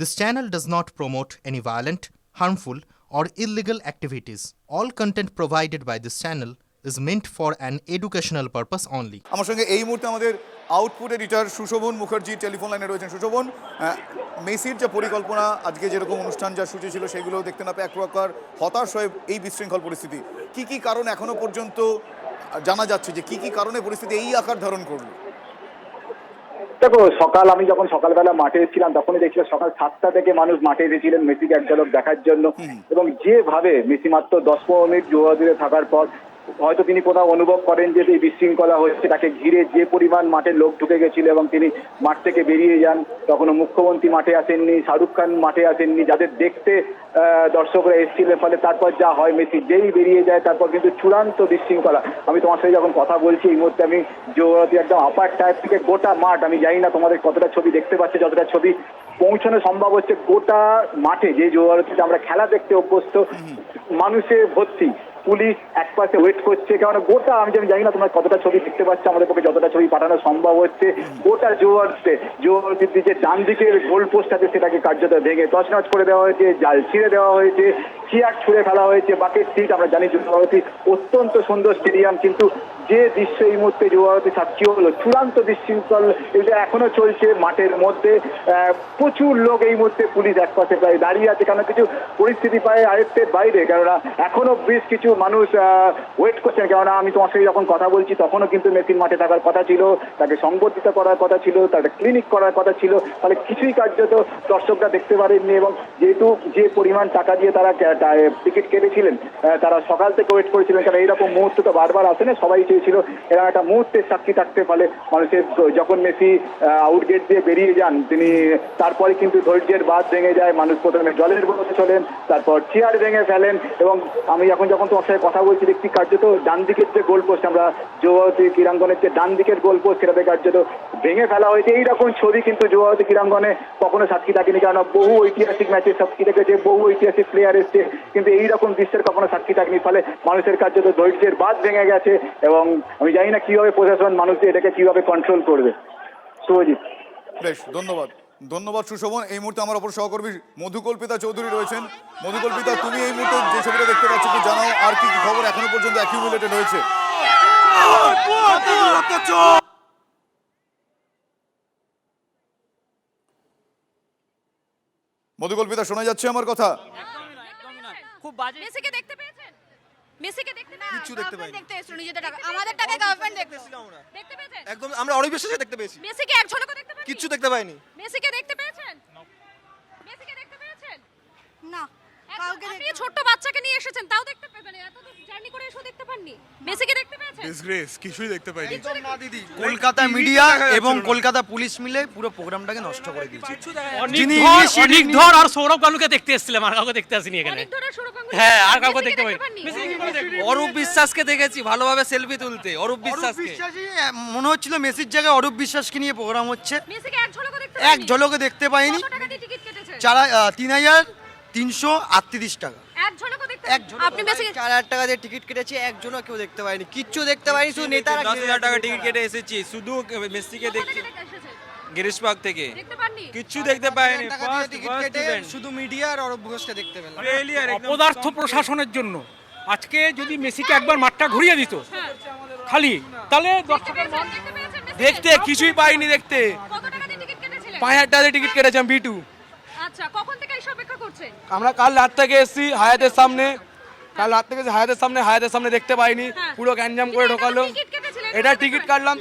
This channel does not promote any violent, harmful, or illegal activities. All content provided by this channel is meant for an educational purpose only. আমার সঙ্গে এই মুহূর্তে আমাদের output editor Sushovan Mukherjee telephone লাইনে রয়েছেন। সুশোভন, মেসির যে পরিকল্পনা, আজকে যেরকম অনুষ্ঠান যা সূচি ছিল সেগুলো দেখতে না পেয়ে এক প্রকার হতাশ হয়ে এই বিশৃঙ্খল পরিস্থিতি, কি কারণ এখনো পর্যন্ত জানা যাচ্ছে যে কি কারণে পরিস্থিতি এই আকার ধারণ করলো? দেখো, আমি যখন সকালবেলা মাঠে এসেছিলাম তখনই দেখছিলাম সকাল 7টা থেকে মানুষ মাঠে এসেছিলেন মেসিকে এক ঝলক দেখার জন্য। এবং যেভাবে মেসি মাত্র 10-15 মিনিট জোয়াদিরে থাকার পর হয়তো তিনি কোথাও অনুভব করেন যে এই বিশৃঙ্খলা হচ্ছে, তাকে ঘিরে যে পরিমাণ মাঠে লোক ঢুকে গেছিল এবং তিনি মাঠ থেকে বেরিয়ে যান। তখনও মুখ্যমন্ত্রী মাঠে আসেননি, শাহরুখ খান মাঠে আসেননি, যাদের দেখতে দর্শকরা এসেছিলেন। ফলে তারপর যা হয়, মেসি যেই বেরিয়ে যায় তারপর কিন্তু চূড়ান্ত বিশৃঙ্খলা। আমি তোমার সাথে যখন কথা বলছি এই মুহূর্তে আমি জোয়াদি একদম আপার টায়ার থেকে গোটা মাঠ, আমি জানি না তোমাদের কতটা ছবি দেখতে পাচ্ছে, যতটা ছবি পৌঁছানো সম্ভব হচ্ছে, গোটা মাঠে যে জোয়ারতিতে আমরা খেলা দেখতে অভ্যস্ত, মানুষে ভর্তি। পুলিশ এক পাশে ওয়েট করছে, কারণ গোটা আমি জানি না তোমরা কতটা ছবি দেখতে পাচ্ছ, আমাদের পক্ষে যতটা ছবি পাঠানো সম্ভব হচ্ছে, গোটা জোয়ারতির যে ডান দিকের গোল পোস্ট আছে সেটাকে কার্যত ভেঙে তছনছ করে দেওয়া হয়েছে, জাল ছিঁড়ে দেওয়া হয়েছে, চেয়ার ছুঁড়ে ফেলা হয়েছে, বাকেট সিট। আমরা জানি জোয়ারতি অত্যন্ত সুন্দর স্টেডিয়াম, কিন্তু যে দৃশ্য এই মুহূর্তে জোয়ারতি সাক্ষী হলো, চূড়ান্ত বিশৃঙ্খল এটা এখনো চলছে মাঠের মধ্যে। প্রচুর লোক এই মুহূর্তে, পুলিশ এক পাশে প্রায় দাঁড়িয়ে আছে, কারণ কিছু পরিস্থিতি প্রায় আয়ত্তের বাইরে, কেননা এখনো বেশ কিছু মানুষ ওয়েট করছেন। কেননা আমি তোমার সাথে যখন কথা বলছি তখনও কিন্তু মেসির মাঠে থাকার কথা ছিল, তাকে সংবর্ধিত করার কথা ছিল, তাকে ক্লিনিক করার কথা ছিল, ফলে কিছুই কার্যত দর্শকরা দেখতে পারেননি। এবং যেহেতু যে পরিমাণ টাকা দিয়ে তারা টিকিট কেটেছিলেন, তারা সকাল থেকে ওয়েট করেছিলেন, কারণ এইরকম মুহূর্ত তো বারবার আসে না, সবাই চেয়েছিল এরকম একটা মুহূর্তের সাক্ষী থাকতে। ফলে মানুষের যখন মেসি আউটগেট দিয়ে বেরিয়ে যান, তিনি তারপরে কিন্তু ধৈর্যের বাঁধ ভেঙে যায়। মানুষ প্রথমে জলের বোতলে চলেন, তারপর চেয়ার ভেঙে ফেলেন। এবং আমি যখন তোমার সাথে কথা বলছি দেখছি কার্যত ডান দিকের যে গোল পোস্ট, আমরা জোয়ারতি ক্রীড়াঙ্গনের যে ডান দিকের গোল পোস্ট, সেটাতে কার্যত ভেঙে ফেলা হয়েছে। এইরকম ছবি কিন্তু জোয়ারতি ক্রীড়াঙ্গনে কখনো সাক্ষী থাকেনি, কারণ বহু ঐতিহাসিক ম্যাচের সাক্ষী থেকেছে, বহু ঐতিহাসিক প্লেয়ার এসছে, কিন্তু এইরকম দৃশ্যের কখনো সাক্ষী থাকেনি। ফলে মানুষের কার্যত ধৈর্যের বাঁধ ভেঙে গেছে। এবং আমি জানি না কিভাবে প্রশাসন মানুষদের এটাকে কিভাবে কন্ট্রোল করবে। শুভজিৎ, বেশ, ধন্যবাদ সুশোভন। এই মুহূর্তে আমার অপর সহকর্মী মধুকল্পিতা চৌধুরী রয়েছেন। মধুকল্পিতা, তুমি এই মুহূর্তে যে ছবিটা দেখতে পাচ্ছ কি জানাও, আর কি খবর এখনো পর্যন্ত অ্যাকিউমুলেটেড হয়েছে? মধুকল্পিতা, শোনা যাচ্ছে আমার কথা? খুব বাজে। মেসিকে দেখতে পেয়েছেন? মেসিকে দেখতে না, কিচ্ছু দেখতে পাইনি। দেখতে এসেছিল নিজেদের টাকা, আমাদের টাকা গভর্নমেন্ট দেখতেছিল। দেখতে পেয়েছেন? একদম আমরা অনেক বিশ্বাসে দেখতে পেয়েছি। মেসিকে এক ঝলকও দেখতে পাননি? কিচ্ছু দেখতে পাইনি। মেসিকে দেখতে পেয়েছেন? মেসিকে দেখতে পেয়েছেন? না, কাউকে আপনি ছোট বাচ্চাকে নিয়ে এসেছেন, তাও দেখতে পেবেন? এত দূর জার্নি করে এসে দেখতে পাননি? মেসিকে দেখতে পেয়েছেন? ডিসগ্রেস, কিছুই দেখতে পাইনি। না দিদি, কলকাতা মিডিয়া এবং কলকাতা পুলিশ মিলে পুরো প্রোগ্রামটাকে নষ্ট করে দিয়েছে। অনিকধর আর সৌরভ কানুকে দেখতে এসেছিলাম, আর কাউকে দেখতে আসিনি এখানে। অনেক ধরে শুরু করুন। হ্যাঁ, আর কাউকে দেখতে পাননি? অরূপ বিশ্বাসকে দেখেছি ভালোভাবে সেলফি তুলতে। অরূপ বিশ্বাসকে মনে হচ্ছিল মেসির জায়গায় অরূপ বিশ্বাসকে নিয়ে প্রোগ্রাম হচ্ছে। মেসিকে এক ঝলকও দেখতে এক ঝলকে দেখতে পাইনি। কত টাকা দিয়ে টিকিট কেটেছেন? 3,338 টাকা। এক ঝলকও দেখতে এক ঝলক আপনি মেসিকে 4,000 টাকা দিয়ে টিকিট কেটেছি, একজনও কেউ দেখতে পাইনি, কিচ্ছু দেখতে পাইনি। শুধু নেতারা 10,000 টাকা টিকিট কেটে এসেছি শুধু মেসিকে দেখতে, গিরিশ পার্ক থেকে। দেখতে পাননি? কিচ্ছু দেখতে পাইনি। টিকিট কেটে শুধু মিডিয়া আর অরূপ ঘোষকে দেখতে পেলাম। অপদার্থ প্রশাসনের জন্য আজকে যদি মেসিকে একবার মাঠটা ঘুরিয়ে দিত খালি, তাহলে দর্শকের মন দেখতে পেয়েছেন? দেখতে কিছুই পাইনি। দেখতে কত টাকা দিয়ে টিকিট কেটেছিলেন? 5,000 টাকা দিয়ে টিকিট কেটেছিলাম বিটু। আচ্ছা, কখন থেকে এসে অপেক্ষা করছেন? আমরা কাল রাত থেকে এসেছি হায়াতের সামনে, হায়াতের সামনে দেখতে পাইনি, পুরো গ্যাঞ্জাম করে ঢোকালো। এটা টিকিট কাটলাম,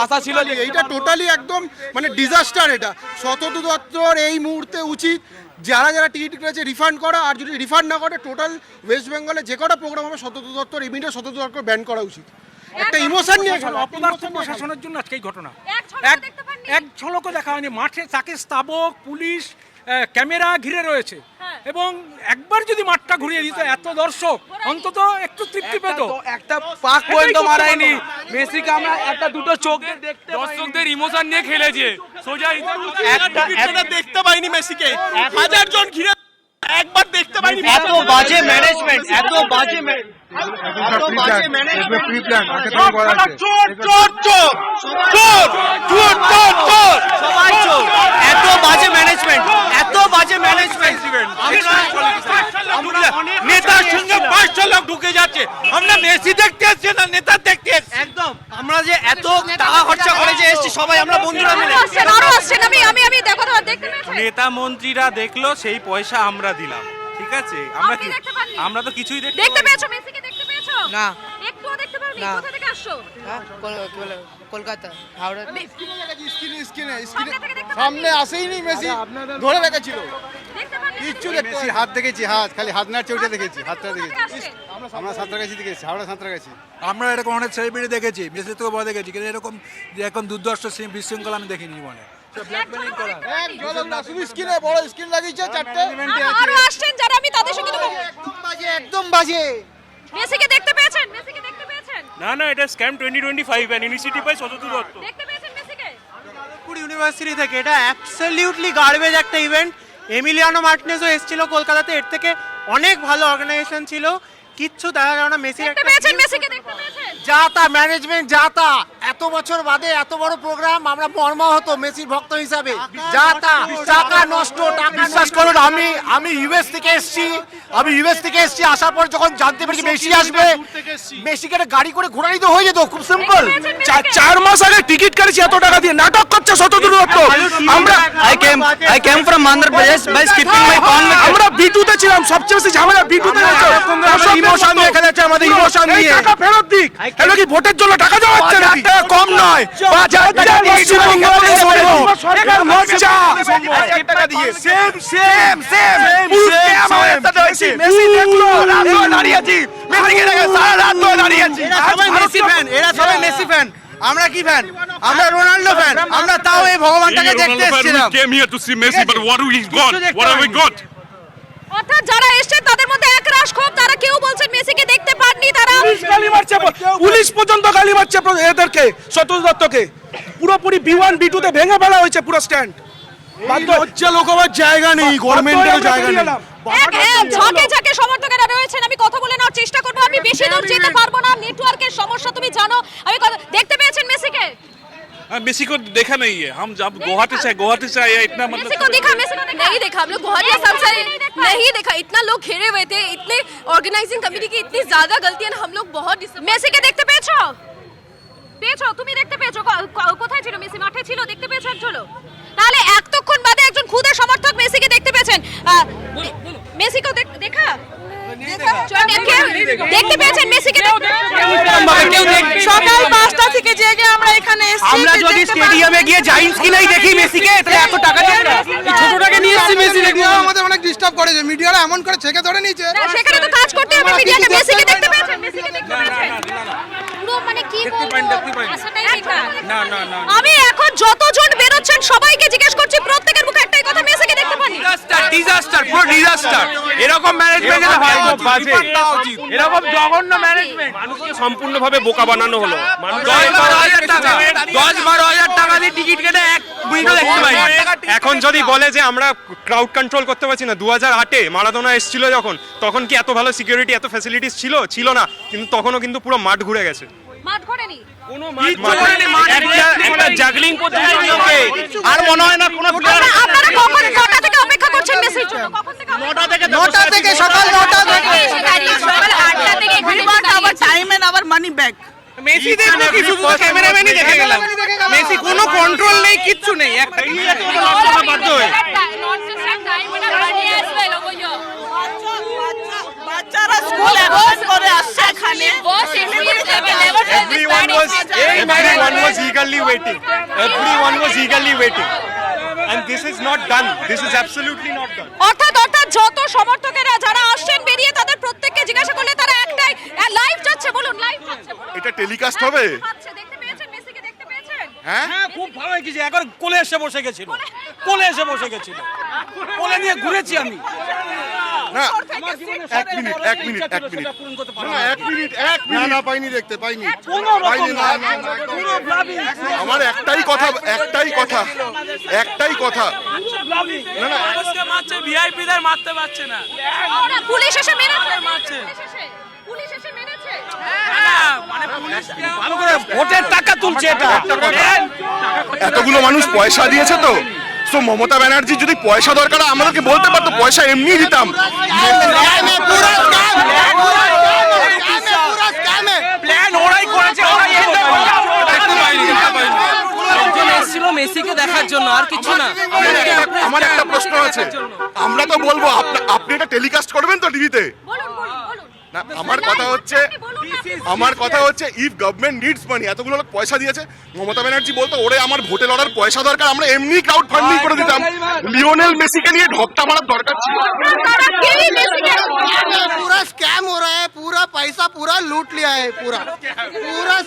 আশা ছিল যে এইটা টোটালি একদম মানে ডিজাস্টার। এটা সতত দপ্তর এই মুহূর্তে উচিত যারা টিকিট কেটেছে রিফান্ড করা, আর যদি রিফান্ড না করে টোটাল ওয়েস্ট বেঙ্গলে যে কটা প্রোগ্রাম হবে সতত দপ্তর ইমিডিয়েট সতত দপ্তর ব্যান করা উচিত। একটা ইমোশন নিয়ে অপদার্থ প্রশাসনের জন্য আজকে এই ঘটনা। এক ঝলকও দেখা হয়নি। মাঠে তাকে স্থাবক, পুলিশ, ক্যামেরা ঘিরে রয়েছে। এবং একবার যদি মাঠটা ঘুরিয়ে দিত, এত দর্শক অন্তত একটু তৃপ্তি পেত। একটা পাক পর্যন্ত মারায়নি মেসিকে। আমরা একটা দুটো চোখ দেখতে, দর্শকদের ইমোশন নিয়ে খেলেছে সোজা। একটা দেখতে পাইনি মেসিকে, 1000 জন ঘিরে একবার দেখতে পাইনি। এত বাজে ম্যানেজমেন্ট, এত বাজে সবাই চোর, এত বাজে ম্যানেজমেন্ট, এত বাজে ঢুকে যাচ্ছে। আমরা মেসি দেখতে এসছি না নেতা দেখতে এসছি। একদম আমরা যে এত টাকা খরচা করে যে এসেছি সবাই আমরা বন্ধুরা মিলে। আরো আসছেন, আমি দেখো তো দেখতে পেয়েছেন? নেতা মন্ত্রীরা দেখলো, সেই পয়সা আমরা দিলাম, ঠিক আছে? আমরা আপনি কি, দেখতে পাননি? আমরা তো কিছুই দেখতে দেখতে পেয়েছো? মেসিকে দেখতে পেয়েছো? না। একটুও দেখতে পারনি? না। কোথা থেকে আসছো? কলকাতা হাওড়া সামনে থেকে দেখতে সামনে পারনি? আসেইনি মেসি, ধরে রেখেছিল। দেখতে পারনি? কিচ্ছু মেসির হাত দেখেছি, হাত খালি হাত নাড়ছে, ওইটা দেখেছি, হাতটা কোথা দেখেছি। থেকে আসছে? আমরা সাঁতরাগাছি দেখেছি, হাওড়া সাঁতরাগাছি। আমরা এরকম অনেক সেলিব্রিটি দেখেছি, মেসি থেকে বড় দেখেছি, কিন্তু এরকম যে এখন দুর্দর্শ বিশৃঙ্খলা আমি দেখিনি মনে। এক ঝলক না, শুধু স্ক্রিনে বড় স্ক্রিন লাগিয়েছে, চারটে। আরো আসছেন যারা, আমি তাদের সঙ্গে তো একদম বাজে। মেসিকে দেখতে পেয়েছেন? মেসিকে দেখতে পেয়েছেন? না না, এটা scam 2025 and initiative by Shatadru Dutta. দেখতে পেয়েছেন মেসিকে? খড়গপুর ইউনিভার্সিটি থেকে। এটা অ্যাবসলিউটলি গার্বেজ একটা ইভেন্ট। এমিলিয়ানো মার্টিনেজও এসেছিল কলকাতাতে, এর থেকে অনেক ভালো অর্গানাইজেশন ছিল, কিচ্ছু দেখা যায় না। মেসি দেখতে পেয়েছেন? মেসিকে দেখতে পেয়েছেন? যা তা ম্যানেজমেন্ট, যা তা এত বছর বাদে এত বড় প্রোগ্রাম, আমরা মর্মাহত মেসির ভক্ত হিসাবে। যা তা টাকা নষ্ট, টাকা। বিশ্বাস করুন, আমি ইউএস থেকে এসেছি, আসার পর যখন জানতে পারি মেসি আসবে, মেসিকে একটা গাড়ি করে ঘোরানি তো হয়ে যেত, খুব সিম্পল। 4 মাস আগে টিকিট কাটছি এত টাকা দিয়ে, নাটক করছে শতদ্রু দত্ত। আমরা I came from Andhra Pradesh by skipping my convocation. আমরা বিটুতে ছিলাম, সবচেয়ে বেশি ঝামেলা বিটুতে হচ্ছে। ইমোশন নিয়ে খেলা হচ্ছে, আমাদের ইমোশন এই নিয়ে। টাকা ফেরত দিক। হলো কি ভোটের জন্য টাকা জমা হচ্ছে নাকি? কম নয়, 5,000 টাকা পশ্চিমবঙ্গে সরকার লজ্জা। টাকা দিয়ে সেম মেসি দেখলো, রাত ধরে দাঁড়িয়েছি, মেসিকে দেখে সারা রাত ধরে দাঁড়িয়েছি। সবাই মেসি ফ্যান, এরা সবাই মেসি ফ্যান। আমরা কি ফ্যান? আমরা রোনাল্ডো ফ্যান। আমরা তাও এই ভগবানটাকে দেখতে এসেছিলাম। অর্থাৎ যারা এসেছেন তাদের মধ্যে একরাশ ক্ষোভ, তারা কেউ বলছেন মেসিকে দেখতে পাননি, তারা গালি মারছে, পুলিশ পর্যন্ত গালি মারছে এদেরকে, শতদ্রু দত্তকে। পুরোপুরি B1 B2 তে ভেঙে ফেলা হয়েছে পুরো স্ট্যান্ড। লজ্জা লোকাবার জায়গা নেই, গভর্নমেন্টেরও জায়গা নেই। এক ঝাঁকে ঝাঁকে সমর্থকেরা রয়েছেন। আমি কথা বলে নেওয়ার চেষ্টা করবো, আমি বেশি দূর যেতে পারবো না, নেটওয়ার্কের সমস্যা তুমি জানো। আমি দেখতে পেয়েছেন মেসিকে? मेसी को देखा नहीं है, हम जब गुवाहाटी से आए इतना मतलब मेसी को देखा नहीं देखा, हम लोग गुवाहाटी नहीं देखा। इतना लोग घेरे हुए थे, इतने ऑर्गेनाइजिंग कमेटी की इतनी ज्यादा गलतियां, हम लोग बहुत मेसी के देखते পেয়েছো? তুমি দেখতে পেয়েছো? কোথায় ছিল মেসি? মাঠে ছিল? দেখতে পেয়েছো একজন? তাহলে এতক্ষণ বাদে একজন খুদে সমর্থক মেসিকে দেখতে পেয়েছেন। মেসিকে দেখা দেখতে পেয়েছেন? মেসিকে সকাল 5টা থেকে জেগে আমরা এখানে এসেছি। আমরা যদি স্টেডিয়ামে গিয়ে জাইন্টস কি নাই দেখি মেসিকে, তাহলে এত টাকা দিয়ে ছোটটাকে নিয়ে এসেছি মেসি দেখবো। আমাদের অনেক ডিস্টার্ব করেছে, মিডিয়ারা এমন করে ছেকে ধরে নিয়েছে। সেখানে তো কাজ করতে হবে মিডিয়াকে। মেসিকে দেখতে পেয়েছেন? মেসিকে দেখতে পেয়েছেন? পুরো মানে কি বলবো, আশাটাই বেকার। আমি এখন যতজন বেরোচ্ছেন সবাইকে জিজ্ঞেস করছি, প্রত্যেকের মুখে একটাই কথা, মেসিকে দেখতে পানি? ডিজাস্টার, পুরো ডিজাস্টার। এরকম ম্যানেজমেন্ট হয় খুব বাজে, এরকম জঘন্য ম্যানেজমেন্ট। মানুষকে সম্পূর্ণভাবে বোকা বানানো হলো। 10-12 টাকা দিয়ে টিকিট কেটে 1 মিনিটও দেখতে পাই। এখন যদি বলে যে আমরা ক্রাউড কন্ট্রোল করতে পারছি না, 2008-এ মারাদোনা এসেছিল যখন, তখন কি এত ভালো সিকিউরিটি, এত ফ্যাসিলিটিস ছিল না, কিন্তু তখনও কিন্তু পুরো মাঠ ঘুরে গেছে। মাঠ ঘোরেনি? একটা জাগলিং আর মনে হয় না কোনো আপনারা কখন কটা থেকে অপেক্ষা করছেন মেসির জন্য? কখন থেকে? 9টা থেকে, সকাল 9টা থেকে। সকাল 8টা থেকে our time and our money back. Messi দেখবো কি, শুধু ক্যামেরাম্যানই দেখে গেলাম। মেসি কোনো কন্ট্রোল নেই, কিচ্ছু নেই। একটা বাধ্য হয়ে বাচ্চারা স্কুল এখন করে আসছে এখানে। Everyone was eagerly waiting. And this is not done. This is absolutely not done. অর্থাৎ যত সমর্থকেরা যারা আসছেন বেরিয়ে, তাদের প্রত্যেককে জিজ্ঞাসা করলে তারা একটাই, লাইভ যাচ্ছে বলুন, লাইভ যাচ্ছে বলুন। এটা টেলিকাস্ট হবে? আচ্ছা, দেখতে পেয়েছেন? মেসিকে দেখতে পেয়েছেন? হ্যাঁ, খুব ভালো হয়েছে, একবার কোলে এসে বসে গেছিল, কোলে নিয়ে ঘুরেছি আমি। না, 1 মিনিট। না, পাইনি, দেখতে পাইনি। আমার একটাই কথা। মারছে, ভিআইপিদের মারতে পারছে না। পুলিশ এসে মেরেছে? পুলিশ এসে মেরেছে? মানে পুলিশ ভালো করে ভোটের টাকা তুলছে। এটা এতগুলো মানুষ পয়সা দিয়েছে তো, সো মমতা ব্যানার্জি যদি পয়সা দরকার আমাদেরকে বলতে পারতো, পয়সা এমনি দিতাম। দেখার জন্য, আর কিছু না। আমার একটা প্রশ্ন আছে, আমরা তো বলবো আপনি এটা টেলিকাস্ট করবেন তো টিভিতে? না, আমার কথা হচ্ছে ইফ গভর্নমেন্ট নিডস মানি, এতগুলো লোক পয়সা দিয়েছে, মমতা ব্যানার্জি বলতো ওরে আমার ভোটে লড়ার পয়সা দরকার, আমরা এমনি ক্রাউড ফান্ডিং করে দিতাম, লিওনেল মেসিকে নিয়ে ঢপটা মারার দরকার ছিল। पूरा स्कैम हो रहा है, पूरा पैसा पूरा लूट लिया है, पूरा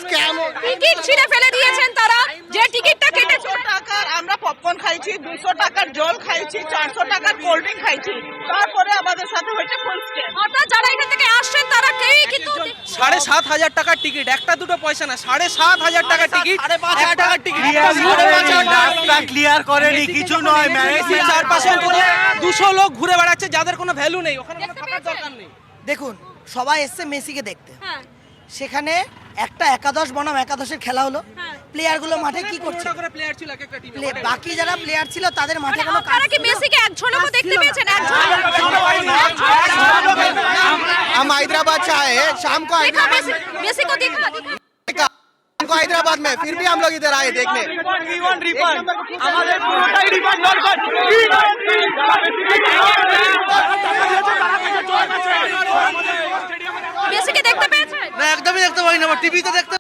स्कैम। টিকিট ছিঁড়ে ফেলে দিয়েছেন তারা, যে টিকিটটা কেটেছে। 200 টাকার আমরা পপকর্ন খাইছি, 200 টাকার জল খাইছি, 400 টাকার কোল্ড ড্রিঙ্ক খাইছি, তারপরে আমাদের সাথে হয়েছে ফুল স্ক্যাম। অর্থাৎ যারা এখান থেকে আসছেন তারা কেউই কিন্তু 7,500 টাকার টিকিট, একটা দুটো পয়সা না, 7,500 টাকার টিকিট, 1 টাকার টিকিট ক্লিয়ার করেনি, কিছু নয়। চারপাশে 200 লোক ঘুরে বেড়াচ্ছে যাদের কোনো ভ্যালু নেই, ওখানে কোনো থাকার দরকার নেই। দেখুন, সবাই এসছে মেসিকে দেখতে, হ্যাঁ সেখানে একটা একাদশ বনাম একাদশের খেলা হলো। প্লেয়ারগুলো মাঠে কি করছে? প্লেয়ার ছিল এক একটা টিমে, বাকি যারা প্লেয়ার ছিল তাদের মাঠে কোনো কাজ তারা কি মেসিকে এক ঝলকও দেখতে পেয়েছেন? এক ঝলক हम हैदराबाद से आए हैं, शाम को देखा मेसी को देखा हैदराबाद में, फिर भी हम लोग इधर आए देखने। মেসিকে দেখতে পেয়েছেন? না একদমই দেখতে পাই না, টিভিতে দেখতে,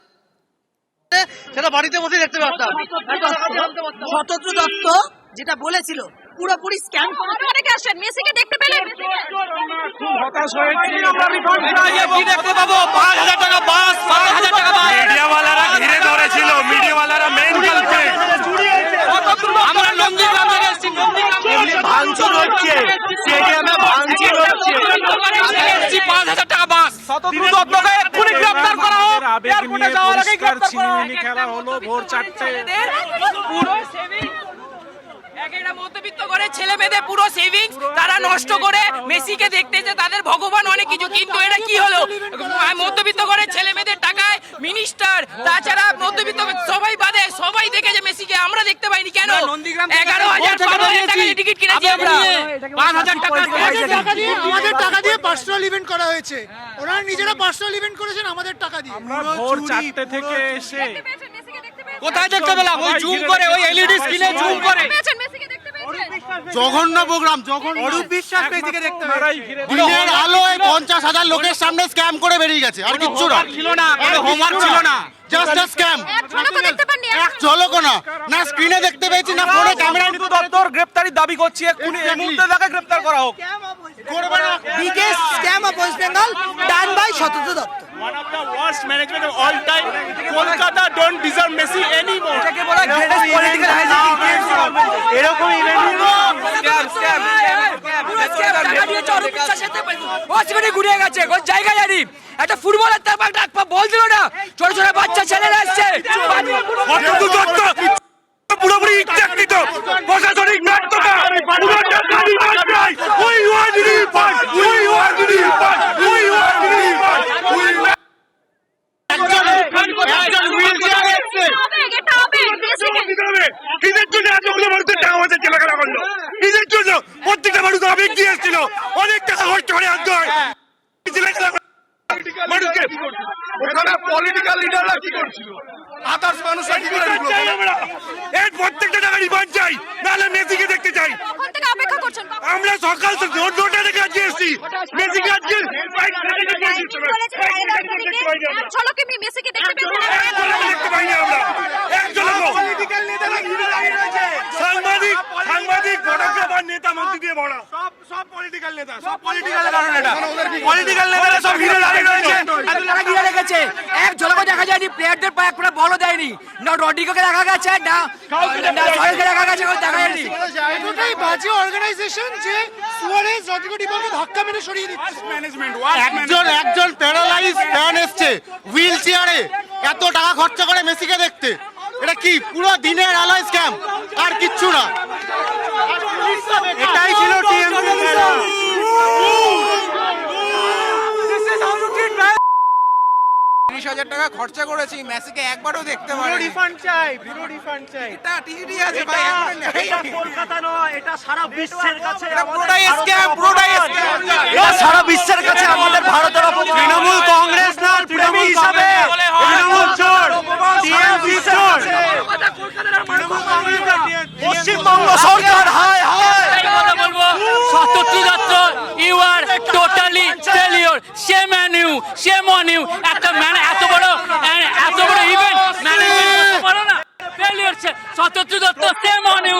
সেটা বাড়িতে বসে দেখতে পারতাম। শতদ্রু দত্ত যেটা বলেছিল পুরোপুরি স্ক্যাম। অনেকে আসেন, মেসিকে দেখতে পেলেন? দেখতে পাবো 5,000 টাকা বাস, 5,000 টাকা বাস। মিডিয়াওয়ালারা ঘিরে ধরেছিল, মিডিয়াওয়ালারা মেইন কালপ্রিট। আমরা নন্দীগ্রাম থেকে এসেছি, ভাঙচুর হচ্ছে, স্টেডিয়ামে ভাঙচুর হচ্ছে। 5,000 টাকা বাস। শতদ্রু দত্তকে এক্ষুনি গ্রেফতার করা হোক, এয়ারপোর্টে যাওয়ার আগে গ্রেফতার করা হোক। খেলা হলো ভোর 4টে। পুরো সেভিং একটা মধ্যবিত্ত করে ছেলে মেয়েদের পুরো সেভিংস তারা নষ্ট করে মেসিকে দেখতে যে তাদের ভগবান অনেক কিছু, কিন্তু এটা কি হলো? মধ্যবিত্ত করে ছেলে মেয়েদের টাকায় মিনিস্টার, তাছাড়া মধ্যবিত্ত সবাই বাদে সবাই দেখে যে মেসিকে আমরা দেখতে পাইনি কেন? 11,000 12,000 টাকা টিকিট কিনেছি আমরা, 5,000 টাকা আমাদের টাকা দিয়ে পার্সোনাল ইভেন্ট করা হয়েছে, ওনারা নিজেরা পার্সোনাল ইভেন্ট করেছেন আমাদের টাকা দিয়ে। ভোর 4টে থেকে এসে কোথায় দেখতে পেলাম? ওই জুম করে, ওই এলইডি স্ক্রিনে জুম করে। মেসিকে দেখতে পেয়েছেন? জঘন্য প্রোগ্রাম, জঘন্য। অরূপ বিশ্বাস মেসিকে দেখতে পেয়েছেন? দিনের আলোয় 50,000 লোকের সামনে স্ক্যাম করে বেরিয়ে গেছে, আর কিচ্ছু না। ছিল না, হোমওয়ার্ক ছিল না, জাস্ট আ স্ক্যাম। এক ঝলকও দেখতে পাননি? এক ঝলকও না, না স্ক্রিনে দেখতে পেয়েছি না ফোনে ক্যামেরা। দত্তর গ্রেফতারির দাবি করছি, এক্ষুনি এই মুহূর্তে তাকে গ্রেফতার করা হোক। Biggest scam of West Bengal done by Shatadru Dutta. One of the worst management of all time. Kolkata don't deserve Messi anymore. এটাকে বলা গ্রেটেস্ট পলিটিক্যাল হাইজ্যাকিং। এরকম ইভেন্ট স্ক্যাম পুরো স্ক্যাম। টাকা দিয়ে চরম বিশ্বাসের ওয়াশিংটনে ঘুরিয়ে গেছে, কোন জায়গা জানি একটা ফুটবলের তার একটা বল দিল না, ছোট ছোট বাচ্চা ছেলেরা আসছে। শতদ্রু দত্ত পুরোপুরি ইচ্ছাকৃত প্রশাসনিক নাট্যটা, পুরোটা গাড়ি বাজনাই। We want refund, we want refund, we want refund, we want কিসের জন্য এতগুলো মানুষের টাকা আমাদের কেনাকাটা করলো? কিসের জন্য? প্রত্যেকটা মানুষ আবেগ দিয়ে এসেছিল, অনেক টাকা খরচ করে আনতে হয় মানুষকে। ওখানে পলিটিক্যাল লিডাররা কি করছিল? আদার্স মানুষরা কি করে? এর প্রত্যেকটা টাকা রিফান্ড চাই, নাহলে মেসিকে দেখতে চাই। কখন থেকে অপেক্ষা করছেন? আমরা সকাল 9টা থেকে আজকে এসেছি, মেসিকে আজকে এক ঝলকে মেসিকে দেখতে পেয়েছেন? দেখতে পাইনি আমরা, এক ঝলকও। সাংবাদিক ফটোগ্রাফার নেতা মন্ত্রী দিয়ে ভরা, সব পলিটিক্যাল নেতা, সব পলিটিক্যাল কারণ এটা। পলিটিক্যাল নেতারা সব ঘিরে দাঁড়িয়ে রয়েছে, এতটা ঘিরে রেখেছে, এক ঝলকও দেখা যায়নি। প্লেয়ারদের পায়ে একটা বলও দেয়নি, না রড্রিগোকে দেখা গেছে, না সয়েলকে দেখা গেছে, দেখা যায়নি। এতটাই বাজে অর্গানাইজেশন যে সুয়ারেজ রড্রিগো ডিপোকে ধাক্কা মেরে সরিয়ে দিচ্ছে। একজন প্যারালাইজ ফ্যান এসছে হুইল চেয়ারে, এত টাকা খরচা করে মেসিকে দেখতে। এটা কি পুরো দিনের আলোয় স্ক্যাম, আর কিচ্ছু না। এটাই ছিল টিএমসি খেলা। 30,000 টাকা খরচা করেছি, মেসিকে একবারও দেখতে পারিনি। রিফান্ড চাই, পুরো রিফান্ড চাই। এটা টিডি আছে ভাই, এটা কলকাতা নয়, এটা সারা বিশ্বের কাছে পুরোটাই স্ক্যাম, পুরোটাই স্ক্যাম। এটা সারা বিশ্বের কাছে আমাদের ভারতের অপমান। তৃণমূল কংগ্রেস না, তৃণমূল হিসাবে তৃণমূল চোর, টিএমসি চোর। কলকাতার মানুষ পশ্চিমবঙ্গ সরকার হায় হায় কথা বলবো Shatadru Dutta you are totally failure shame on you একটা এত বড় ইভেন্ট ম্যানেজমেন্ট করতে পারো না failure Shatadru Dutta shame on you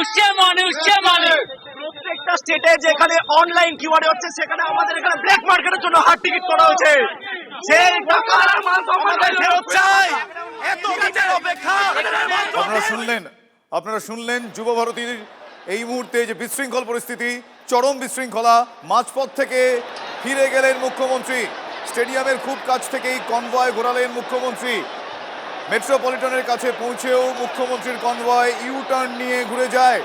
প্রত্যেকটা স্টেটে যেখানে অনলাইন কিউআরএ হচ্ছে সেখানে আমাদের এখানে ব্ল্যাক মার্কেটের জন্য হার্ড টিকিট করা হয়েছে সেই টাকা আমাদের ফেরত চাই এত দিনের অপেক্ষা আপনারা শুনলেন যুব ভারতীর এই মুহূর্তে যে বিশৃঙ্খল পরিস্থিতি, চরম বিশৃঙ্খলা। মাঝপথ থেকে ফিরে গেলেন মুখ্যমন্ত্রী, স্টেডিয়ামের খুব কাছ থেকেই কনভয় ঘোরালেন মুখ্যমন্ত্রী। মেট্রোপলিটনের কাছে পৌঁছেও মুখ্যমন্ত্রীর কনভয় ইউ টার্ন নিয়ে ঘুরে যায়।